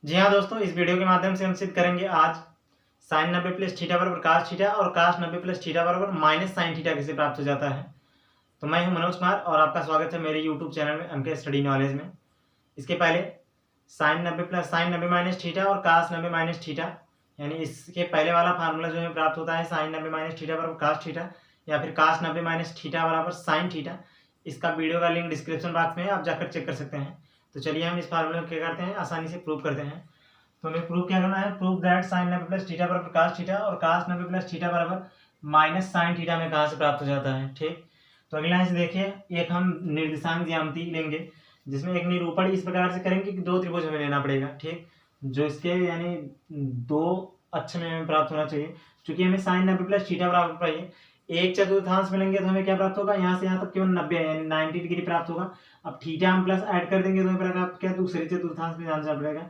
जी हाँ दोस्तों, इस वीडियो के माध्यम से हम सिद्ध करेंगे आज साइन 90 प्लस थीटा बराबर कास थीटा और कास 90 प्लस थीटा बराबर माइनस साइन थीटा कैसे प्राप्त हो जाता है। तो मैं हूं मनोज कुमार और आपका स्वागत है मेरे यूट्यूब चैनल में के स्टडी नॉलेज में। इसके पहले sine 90 plus sine 90 minus theta और कास 90 माइनस थीटा, यानी इसके पहले वाला फार्मूला जो हमें प्राप्त होता है साइन 90 माइनस थीटा बराबर कास थीटा या फिर कास 90 माइनस थीटा बराबर साइन थीटा, इसका वीडियो का लिंक डिस्क्रिप्शन बॉक्स में है, आप जाकर चेक कर सकते हैं। तो चलिए हम इस फार्मूले को क्या करते हैं, आसानी से प्रूव करते हैं। तो हमें प्रूव क्या करना है, prove that sine 90 plus theta बराबर कास थीटा और कास 90 प्लस थीटा बराबर माइनस साइन थीटा में कहाँ से प्राप्त हो जाता है। ठीक, तो अगला इसे देखिए, एक हम निर्देशांक ज्यामिति लेंगे जिसमें एक निरूपण इस प्रकार से करेंगे कि दो त्रिभुज हमें लेना पड़ेगा। ठीक, जो इसके यानी दो अक्ष में हमें प्राप्त होना चाहिए। चूंकि हमें साइन 90 प्लस थीटा बराबर चाहिए, एक चतुर्थांश मिलेंगे तो हमें क्या प्राप्त होगा, यहाँ से यहाँ तक केवल 90 यानी 90 डिग्री प्राप्त होगा। अब थीटा हम प्लस ऐड कर देंगे तो हमें प्राप्त क्या, दूसरे चतुर्थांश में जाना पड़ेगा।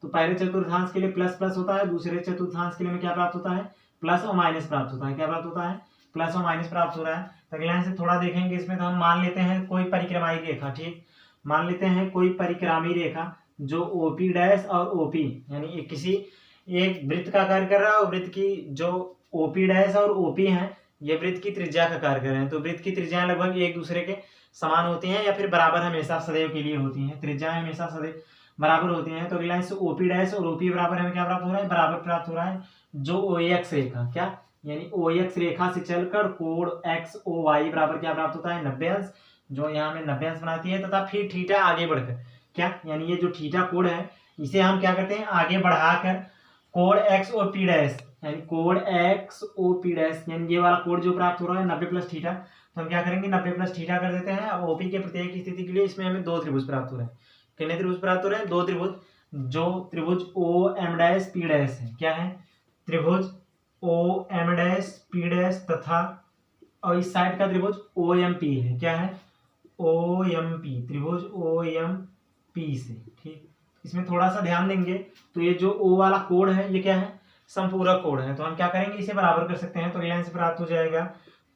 तो पहले चतुर्थांश के लिए प्लस प्लस होता है, दूसरे चतुर्थांश के लिए में क्या प्राप्त होता है, प्लस और माइनस प्राप्त होता है। क्या प्राप्त होता है, प्लस और माइनस प्राप्त हो रहा है। तो अगले लाइन से थोड़ा देखेंगे इसमें, तो हम मान लेते हैं कोई परिक्रमाई रेखा। ठीक, मान लेते हैं कोई परिक्रामी रेखा जो ओपी डैश और ओपी यानी किसी एक वृत्त का कार्य कर रहा है और वृत्त की जो ओपी डैश और ओपी है ये वृत्त की त्रिज्या का कार्य कर रहे हैं। तो वृत्त की त्रिज्याएं लगभग एक दूसरे के समान होती हैं या फिर बराबर हमेशा सदैव के लिए होती हैं, त्रिज्याएं हमेशा सदैव बराबर होती हैं। तो अगली लाइन से ओपी डैश और ओपी बराबर हमें क्या प्राप्त हो रहा है, बराबर प्राप्त हो रहा है। जो ओ एक्स रेखा क्या यानी ओ एक्स रेखा से चलकर कोण एक्स ओ वाई बराबर क्या प्राप्त होता है, 90 अंश, जो यहाँ हमें 90 अंश बनाती है। तथा फिर थीटा आगे बढ़कर क्या यानी ये जो थीटा कोण है इसे हम क्या करते हैं, आगे बढ़ाकर कोण एक्स ओ पी डैश यानी कोण एक्स ओ पी डैश यानी ये वाला कोण जो प्राप्त हो रहा है 90 प्लस थीटा, तो हम क्या करेंगे 90 प्लस थीटा कर देते हैं। अब ओपी के प्रत्येक स्थिति के लिए इसमें हमें दो त्रिभुज प्राप्त हो रहे हैं। कितने त्रिभुज प्राप्त हो रहे हैं, दो त्रिभुज। जो त्रिभुज O M dash P dash है, क्या है, त्रिभुज O M dash P dash तथा और इस साइड का त्रिभुज ओ एम पी है, क्या है, ओ एम पी, त्रिभुज ओ एम पी से। ठीक, इसमें थोड़ा सा ध्यान देंगे तो ये जो ओ वाला कोण है ये क्या है, संपूरक कोण है। तो हम क्या करेंगे, इसे बराबर कर सकते हैं। तो लाइन से प्राप्त हो जाएगा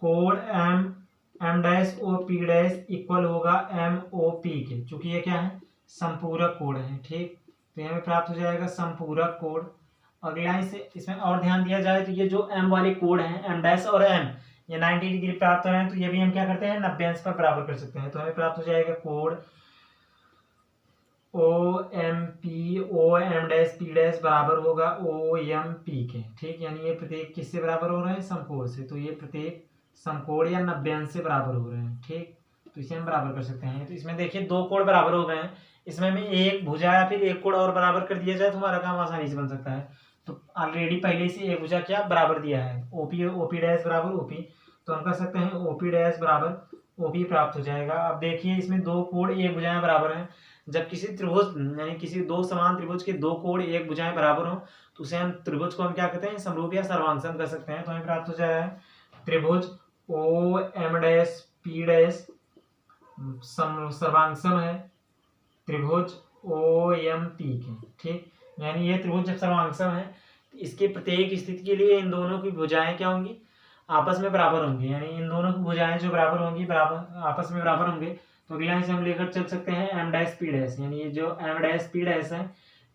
कोण M M dash O P dash equal होगा एम ओ पी के, चूंकि ये क्या है, संपूरक कोण है। ठीक, तो हमें प्राप्त हो जाएगा संपूरक कोण। अगली लाइन से इसमें और ध्यान दिया जाए तो ये जो एम वाले कोण है एम डैश और एम ये 90 डिग्री प्राप्त हो रहे हैं, तो ये भी हम क्या करते हैं 90 अंश पर बराबर कर सकते हैं। तो हमें प्राप्त हो जाएगा कोण O M P O M dash P dash बराबर होगा ओ एम पी के। ठीक, यानी ये प्रत्येक किससे बराबर हो रहे हैं, समकोण से। तो ये प्रत्येक समकोण या 90 अंश से बराबर हो रहे हैं। ठीक, तो इसे हम बराबर कर सकते हैं। तो इसमें देखिए दो कोण बराबर हो गए हैं, इसमें हमें एक भुजा या फिर एक कोण और बराबर कर दिया जाए तो हमारा काम आसानी से बन सकता है। तो ऑलरेडी पहले से एक भुजा क्या बराबर दिया है, ओपी ओपी डैश बराबर ओपी, तो हम कर सकते हैं ओपी डैश बराबर ओपी प्राप्त हो जाएगा। अब देखिए इसमें दो कोण एक भुजाएं बराबर हैं। जब किसी त्रिभुज यानी किसी दो समान त्रिभुज के दो कोण एक भुजाएं बराबर हो तो उसे हम त्रिभुज को हम क्या कहते हैं, समरूप या सर्वांगसम कर सकते हैं। तो हमें प्राप्त हो जाएगा त्रिभुज O M dash P dash सर्वांगसम है त्रिभुज ओ एम पी के। ठीक, यानी ये त्रिभुज जब सर्वांगसम है तो इसके प्रत्येक स्थिति के लिए इन दोनों की भुजाएं क्या होंगी, आपस में बराबर होंगी। यानी इन दोनों की भुजाएं जो बराबर होंगी, बराबर आपस में बराबर होंगे। तो अगला से हम लेकर चल सकते हैं एम डैश पी डैश, यानी ये जो एम डैश पी डैश है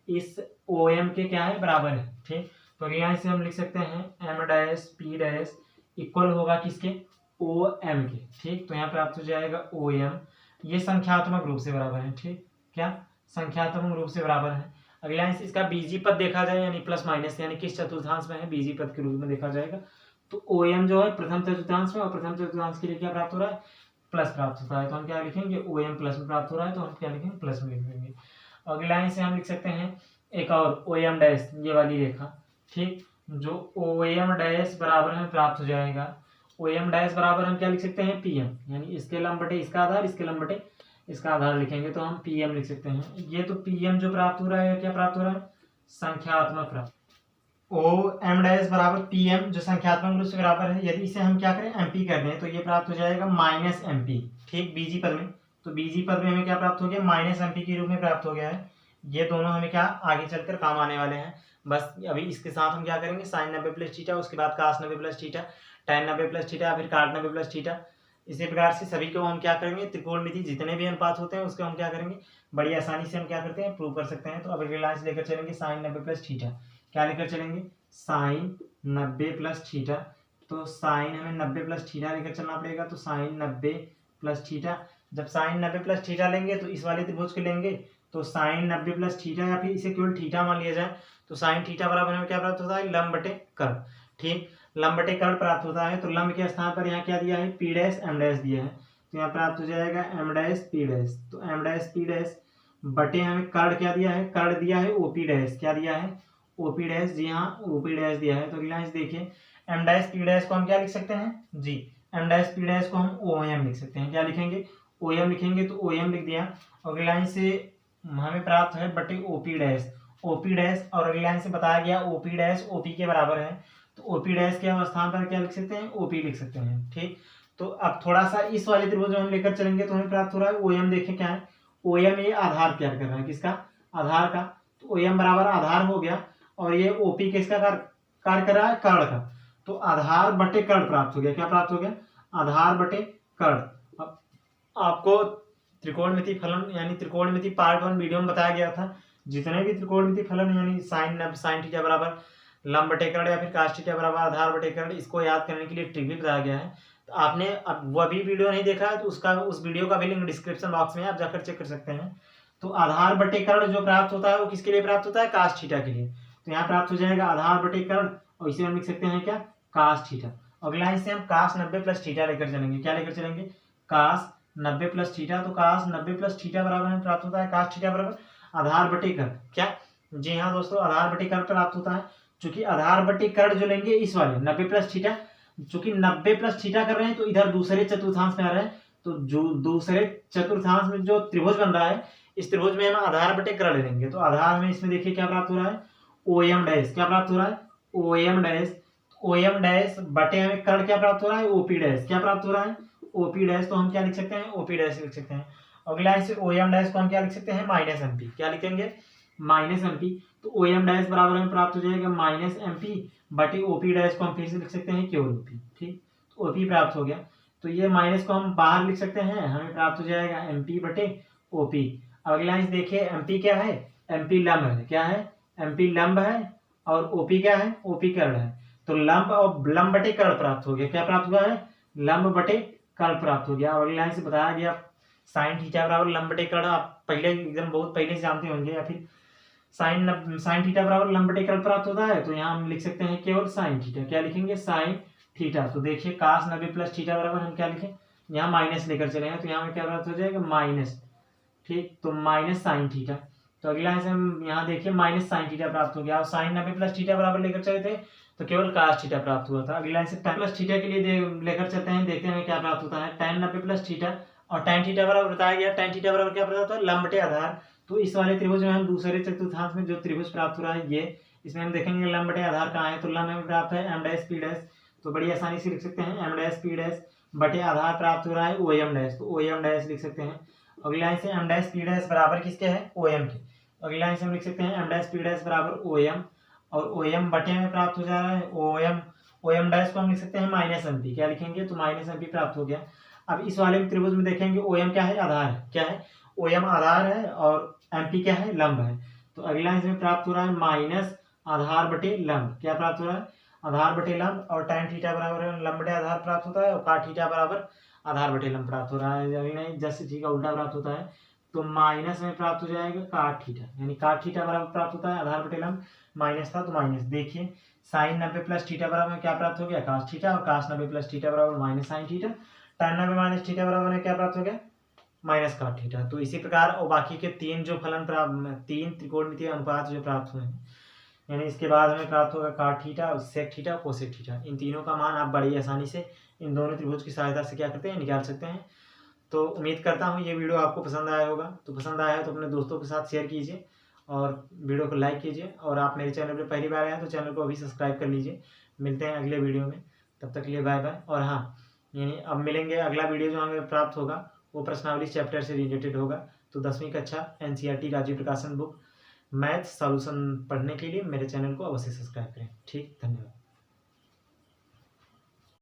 इस ओ एम के क्या है, बराबर है। ठीक, तो अगला से हम लिख सकते हैं M dash P dash equal होगा किसके, ओ एम के। ठीक, तो यहाँ प्राप्त हो जाएगा ओ एम, ये संख्यात्मक रूप से बराबर है। ठीक, क्या संख्यात्मक रूप से बराबर है। अगला इसका बीजी पद देखा जाए यानी प्लस माइनस यानी किस चतुर्थांश में है, बीजी पद के रूप में देखा जाएगा। तो ओ एम जो है प्रथम चतुर्थांश में और प्रथम चतुर्थांश के लिए क्या प्राप्त हो रहा है, प्लस प्राप्त होता है। तो हम क्या लिखेंगे, ओ एम प्लस में प्राप्त हो रहा है तो हम क्या लिखेंगे, प्लस में लिख देंगे। अगली लाइन से हम लिख सकते हैं एक और ओ एम डैश ये वाली रेखा। ठीक, जो ओ एम डैश बराबर हमें प्राप्त हो जाएगा, ओ एम डैश बराबर हम क्या लिख सकते हैं, पी एम, यानी इसके लंब बटे इसका आधार, इसके लंब बटे इसका आधार लिखेंगे तो हम पी एम लिख सकते हैं। ये तो पी एम जो प्राप्त हो रहा है क्या प्राप्त हो रहा है, संख्यात्मक प्राप्त। ओ एम डैश बराबर पी एम जो संख्यात्मक रूप से बराबर है, यदि इसे हम क्या करें एम पी कर दें तो ये प्राप्त हो जाएगा माइनस एम पी। ठीक, बीजी पद में, तो बीजी पद में हमें क्या प्राप्त हो गया, माइनस एम पी के रूप में प्राप्त हो गया है। ये दोनों हमें क्या आगे चलकर काम आने वाले हैं। बस अभी इसके साथ हम क्या करेंगे, साइन 90 प्लस थीटा, उसके बाद कास 90 plus theta, tan 90 plus theta, फिर काट 90 प्लस थीटा। इसी प्रकार से सभी को हम क्या करेंगे, त्रिकोणमिति जितने भी अनुपात होते हैं उसको हम क्या करेंगे, बड़ी आसानी से हम क्या करते हैं, प्रूव कर सकते हैं। तो अब अगली लाइन से लेकर चलेंगे साइन 90 प्लस थीटा। क्या लेकर चलेंगे, साइन 90 प्लस थीटा। तो साइन हमें 90 प्लस थीटा लेकर चलना पड़ेगा। तो साइन 90 प्लस थीटा, जब साइन 90 प्लस थीटा लेंगे तो इस वाले त्रिभुज को लेंगे, तो साइन 90 प्लस थीटा या फिर इसे केवल थीटा मान लिया जाए, तो साइन थीटा बराबर हमें क्या प्राप्त होता है, लंब बटे कर्ण। ठीक, लंब बटे कर्ण प्राप्त होता है। तो लंब के स्थान पर यहाँ क्या दिया है, पी डैश एम डैश दिया है, तो यहाँ प्राप्त हो जाएगा एम डैश पी डैश। तो एम डैश पी डैश बटे हमें कर्ण क्या दिया है, कर्ण दिया है ओपी डैश। क्या दिया है, ओपी डैश। जी हाँ, ओपी डैश दिया है। तो अगली लाइन देखिए, एम डैश पी डैश को हम क्या लिख सकते हैं जी, एम डैश पी डैश को हम ओ एम लिख सकते हैं। क्या लिखेंगे, ओ एम लिखेंगे। तो ओ एम लिख दिया। अगली लाइन से हमें प्राप्त है बटे ओपी डैश, ओपी डैश। और अगली लाइन से बताया गया ओपी डैश ओपी के बराबर है, तो ओपी डैश के स्थान पर क्या लिख सकते हैं, ओपी लिख सकते हैं। ठीक, तो अब थोड़ा सा इस वाले त्रिभुज में हम लेकर चलेंगे तो हमें प्राप्त हो रहा है ओ एम। देखें क्या है, ओ एम ये आधार तैयार कर रहा है, किसका, आधार का। तो ओ एम बराबर आधार हो गया, और ये ओपी किसका कार्य कर रहा है, कर्ण का। तो आधार बटे कर्ण प्राप्त हो गया। क्या प्राप्त हो गया, आधार बटे कर्ण। अब आपको त्रिकोणमिति फलन यानी त्रिकोणमिति पार्ट 1 वीडियो में बताया गया था, जितने भी त्रिकोणमिति फलन यानी साइन थीटा बराबर लंब बटे कर्ण या फिर कास थीटा बराबर आधार बटे कर्ण, इसको याद करने के लिए ट्रिक भी बताया गया है। तो आपने अब वह भी वीडियो नहीं देखा है तो उस वीडियो का भी लिंक डिस्क्रिप्शन बॉक्स में आप जाकर चेक कर सकते हैं। तो आधार बटे कर्ण जो प्राप्त होता है वो किसके लिए प्राप्त होता है, कास थीटा के लिए। तो यहाँ प्राप्त हो जाएगा आधार बटे कर्ण, और इसे हम लिख सकते हैं क्या, कास थीटा। अगली लाइन से हम कास 90 प्लस थीटा लेकर चलेंगे। क्या लेकर चलेंगे, कास 90 प्लस थीटा। तो कास 90 प्लस थीटा बराबर हमें प्राप्त होता है कास थीटा बराबर आधार बटे कर्ण। क्या, जी हाँ दोस्तों, आधार बटे कर्ण प्राप्त होता है। चूंकि आधार बटे कर्ण जो लेंगे इस वाले 90 प्लस थीटा, चूंकि 90 प्लस थीटा कर रहे हैं तो इधर दूसरे चतुर्थांश में आ रहे हैं, तो जो दूसरे चतुर्थांश में जो त्रिभुज बन रहा है, इस त्रिभुज में हम आधार बटे कर्ण लेंगे। तो आधार में इसमें देखिए क्या प्राप्त हो रहा है, ओ एम डैश। क्या प्राप्त हो रहा है, O M dash. O M dash बटे हमें कर्ण क्या प्राप्त हो रहा है, ओपी डैश। क्या प्राप्त हो रहा है, ओपी डैश। तो हम क्या लिख सकते हैं, ओपी डैश लिख सकते हैं। अगला लाइन से ओ एम डैश को हम क्या लिख सकते हैं, माइनस एम पी। क्या लिखेंगे, माइनस एम पी। तो ओ एम डैश बराबर हमें प्राप्त हो जाएगा माइनस एम पी बटे ओपी डैश को हम फिर से लिख सकते हैं केवल ओपी। ठीक, तो ओपी प्राप्त हो गया। तो ये माइनस को हम बाहर लिख सकते हैं, हमें प्राप्त हो जाएगा एम पी बटे ओपी। अगली लाइन देखिए, एम पी क्या है, एम पी लंब है। क्या है, एम पी लंब है, और ओपी क्या है, ओपी कर्ण है। तो लंब और लंब बटे कर्ण प्राप्त हो गया। क्या प्राप्त हुआ है, लंब बटे कर्ण प्राप्त हो गया। अगली लाइन से बताया गया साइन थीटा बराबर लंब बटे कर्ण, आप पहले एकदम बहुत पहले से जानते होंगे, या फिर साइन थीटा बराबर लंब बटे कर्ण प्राप्त होता है। तो यहाँ हम लिख सकते हैं केवल साइन थीटा। क्या लिखेंगे, साइन थीटा। तो देखिए कास 90 प्लस थीटा बराबर हम क्या लिखें, यहाँ माइनस लेकर चले हैं, तो यहाँ क्या प्राप्त हो जाएगा, माइनस। ठीक, तो माइनस साइन थीटा। तो अगला से हम यहाँ देखिए माइनस साइन थीटा प्राप्त हो गया, और साइन 90 प्लस थीटा बराबर लेकर चले थे तो केवल कास थीटा प्राप्त हुआ था। अगली लाइन से tan प्लस थीटा के लिए लेकर चलते हैं, देखते हैं क्या प्राप्त होता है। tan 90 प्लस थीटा और tan थीटा बराबर बताया गया, tan थीटा बराबर क्या प्राप्त होता है, लंब बटे आधार। तो इस वाले त्रिभुज में हम दूसरे चतुर्थांश में जो त्रिभुज प्राप्त हो रहा है, ये इसमें हम देखेंगे लंब बटे आधार कहाँ है, तो लंब हमें प्राप्त है एम डैश पी डैश। तो बड़ी आसानी से लिख सकते हैं एम डैश पी डैश बटे आधार प्राप्त हो रहा है ओ एम डैश। तो ओ एम डैश लिख सकते हैं। अगली लाइन से एम डैश पी डैश बराबर किसके है, ओ एम के। अगली लाइन से हम लिख सकते हैं एम डैश पी डैश बराबर ओ एम, और ओ एम बटे में प्राप्त हो जा रहा है ओ एम डैश को हम लिख सकते हैं माइनस एम पी। क्या लिखेंगे, तो माइनस एम पी प्राप्त हो गया। अब इस वाले त्रिभुज में देखेंगे ओ एम क्या है, आधार है। क्या है, ओ एम आधार है, और एम पी क्या है, लंब है। तो अगला इसमें प्राप्त हो रहा है माइनस आधार बटे लंब। क्या प्राप्त हो रहा है, आधार बटे लंब, और tan थीटा बराबर लंब बटे आधार प्राप्त होता है, और cot थीटा बराबर आधार बटे लंब प्राप्त हो रहा है। यानी नहीं, जस्ट ठीक का उल्टा प्राप्त होता है। तो माइनस में प्राप्त हो जाएगा cot थीटा, यानी cot थीटा बराबर प्राप्त होता है आधार बटे लंब, माइनस था तो माइनस। देखिए साइन 90 प्लस थीटा बराबर क्या प्राप्त हो गया, cos थीटा, और cos 90 प्लस थीटा बराबर minus sine theta. tan 90 minus theta बराबर क्या प्राप्त हो गया, माइनस cot थीटा। तो इसी प्रकार और बाकी के तीन जो फलन प्राप्त, तीन त्रिकोणमितीय अनुपात जो प्राप्त हुए हैं, यानी इसके बाद हमें प्राप्त होगा cot theta, sec theta, cosec theta. इन तीनों का मान आप बड़ी आसानी से इन दोनों त्रिभुज की सहायता से क्या करते हैं, निकाल सकते हैं। तो उम्मीद करता हूँ ये वीडियो आपको पसंद आया होगा। तो पसंद आया है तो अपने दोस्तों के साथ शेयर कीजिए, और वीडियो को लाइक कीजिए, और आप मेरे चैनल पर पहली बार आए हैं तो चैनल को अभी सब्सक्राइब कर लीजिए। मिलते हैं अगले वीडियो में, तब तक के लिए बाय बाय। और हाँ, यानी अब मिलेंगे, अगला वीडियो जो हमें प्राप्त होगा वो प्रश्नावली चैप्टर से रिलेटेड होगा। तो 10वीं कक्षा NCERT राज्य प्रकाशन बुक मैथ सॉल्यूशन पढ़ने के लिए मेरे चैनल को अवश्य सब्सक्राइब करें। ठीक, धन्यवाद।